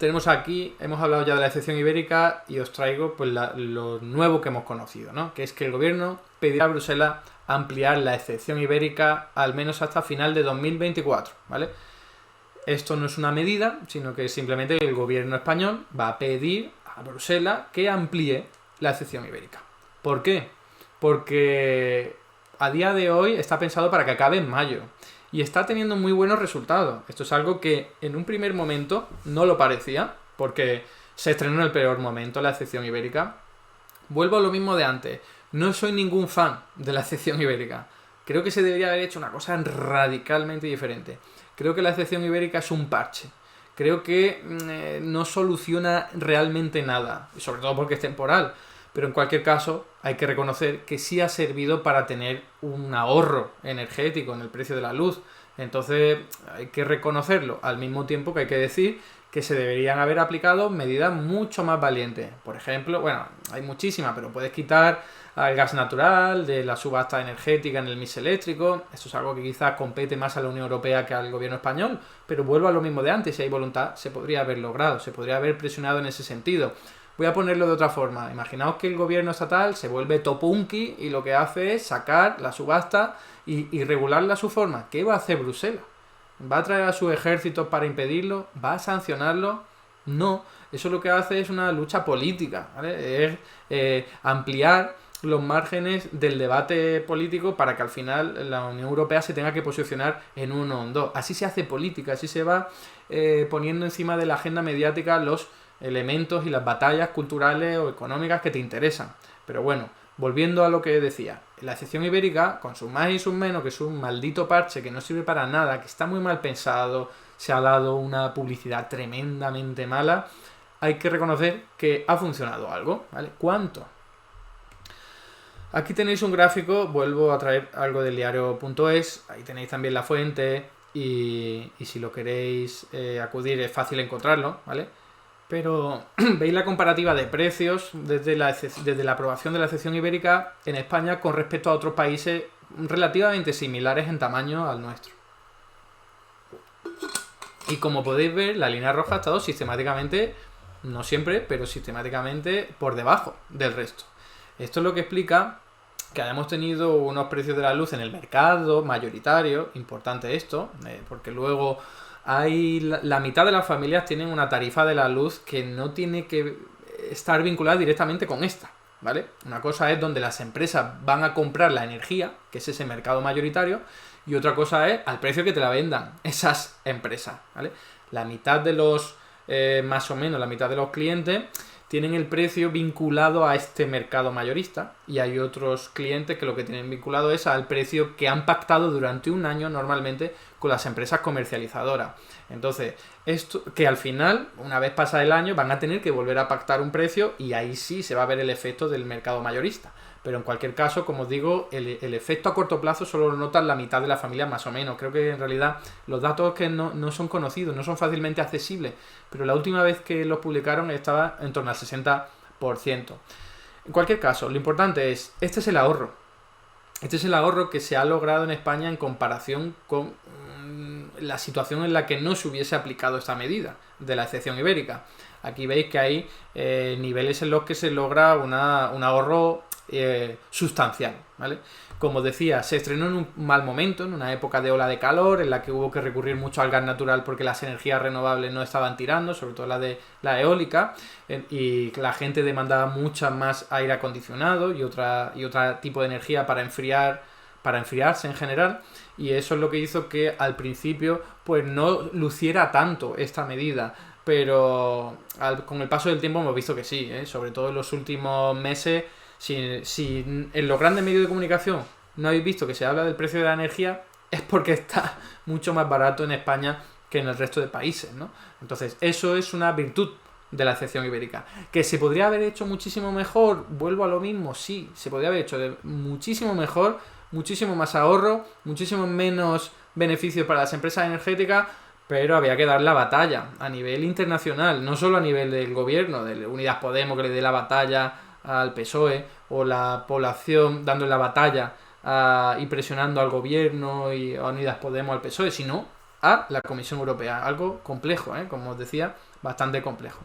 tenemos aquí, hemos hablado ya de la excepción ibérica y os traigo pues lo nuevo que hemos conocido, ¿no? Que es que el gobierno pedirá a Bruselas ampliar la excepción ibérica al menos hasta final de 2024, ¿vale? Esto no es una medida, sino que simplemente el gobierno español va a pedir a Bruselas que amplíe la excepción ibérica. ¿Por qué? Porque a día de hoy está pensado para que acabe en mayo y está teniendo muy buenos resultados. Esto es algo que en un primer momento no lo parecía, porque se estrenó en el peor momento la excepción ibérica. Vuelvo a lo mismo de antes. No soy ningún fan de la excepción ibérica. Creo que se debería haber hecho una cosa radicalmente diferente. Creo que la excepción ibérica es un parche. Creo que no soluciona realmente nada, sobre todo porque es temporal. Pero en cualquier caso hay que reconocer que sí ha servido para tener un ahorro energético en el precio de la luz. Entonces hay que reconocerlo, al mismo tiempo que hay que decir que se deberían haber aplicado medidas mucho más valientes. Por ejemplo, bueno, hay muchísimas, pero puedes quitar al gas natural de la subasta energética en el mix eléctrico. Esto es algo que quizás compete más a la Unión Europea que al gobierno español, pero vuelvo a lo mismo de antes. Si hay voluntad, se podría haber logrado, se podría haber presionado en ese sentido. Voy a ponerlo de otra forma. Imaginaos que el gobierno estatal se vuelve topunki y lo que hace es sacar la subasta y regularla a su forma. ¿Qué va a hacer Bruselas? ¿Va a traer a sus ejércitos para impedirlo? ¿Va a sancionarlo? No. Eso lo que hace es una lucha política, ¿vale? Es ampliar los márgenes del debate político para que al final la Unión Europea se tenga que posicionar en uno o en dos. Así se hace política, así se va poniendo encima de la agenda mediática los elementos y las batallas culturales o económicas que te interesan. Pero bueno, volviendo a lo que decía, la excepción ibérica, con sus más y sus menos, que es un maldito parche que no sirve para nada, que está muy mal pensado, se ha dado una publicidad tremendamente mala, hay que reconocer que ha funcionado algo, ¿vale? ¿Cuánto? Aquí tenéis un gráfico, vuelvo a traer algo del diario.es, ahí tenéis también la fuente y si lo queréis acudir es fácil encontrarlo, ¿vale? Pero veis la comparativa de precios desde la aprobación de la excepción ibérica en España con respecto a otros países relativamente similares en tamaño al nuestro. Y como podéis ver, la línea roja ha estado sistemáticamente, no siempre, pero sistemáticamente por debajo del resto. Esto es lo que explica que hayamos tenido unos precios de la luz en el mercado mayoritario, importante esto, porque luego hay la mitad de las familias tienen una tarifa de la luz que no tiene que estar vinculada directamente con esta, ¿vale? Una cosa es donde las empresas van a comprar la energía, que es ese mercado mayoritario, y otra cosa es al precio que te la vendan esas empresas, ¿vale? La mitad de los, más o menos la mitad de los clientes tienen el precio vinculado a este mercado mayorista y hay otros clientes que lo que tienen vinculado es al precio que han pactado durante un año normalmente con las empresas comercializadoras. Entonces, esto que al final, una vez pasa el año, van a tener que volver a pactar un precio y ahí sí se va a ver el efecto del mercado mayorista. Pero en cualquier caso, como os digo, el efecto a corto plazo solo lo notan la mitad de la familia más o menos. Creo que en realidad los datos que no son conocidos, no son fácilmente accesibles, pero la última vez que los publicaron estaba en torno al 60%. En cualquier caso, lo importante es, este es el ahorro. Este es el ahorro que se ha logrado en España en comparación con la situación en la que no se hubiese aplicado esta medida de la excepción ibérica. Aquí veis que hay niveles en los que se logra un ahorro sustancial, ¿vale? Como decía, se estrenó en un mal momento, en una época de ola de calor, en la que hubo que recurrir mucho al gas natural porque las energías renovables no estaban tirando, sobre todo la eólica, y la gente demandaba mucho más aire acondicionado y otro tipo de energía para enfriarse en general, y eso es lo que hizo que al principio pues no luciera tanto esta medida. Pero con el paso del tiempo hemos visto que sí, sobre todo en los últimos meses. Si en los grandes medios de comunicación no habéis visto que se habla del precio de la energía, es porque está mucho más barato en España que en el resto de países, ¿no? Entonces, eso es una virtud de la excepción ibérica. ¿Que se podría haber hecho muchísimo mejor? Vuelvo a lo mismo, sí, se podría haber hecho muchísimo mejor, muchísimo más ahorro, muchísimo menos beneficios para las empresas energéticas, pero había que dar la batalla a nivel internacional, no solo a nivel del gobierno, de Unidas Podemos que le dé la batalla al PSOE, o la población dando la batalla y presionando al gobierno y a Unidas Podemos al PSOE, sino a la Comisión Europea. Algo complejo, como os decía, bastante complejo.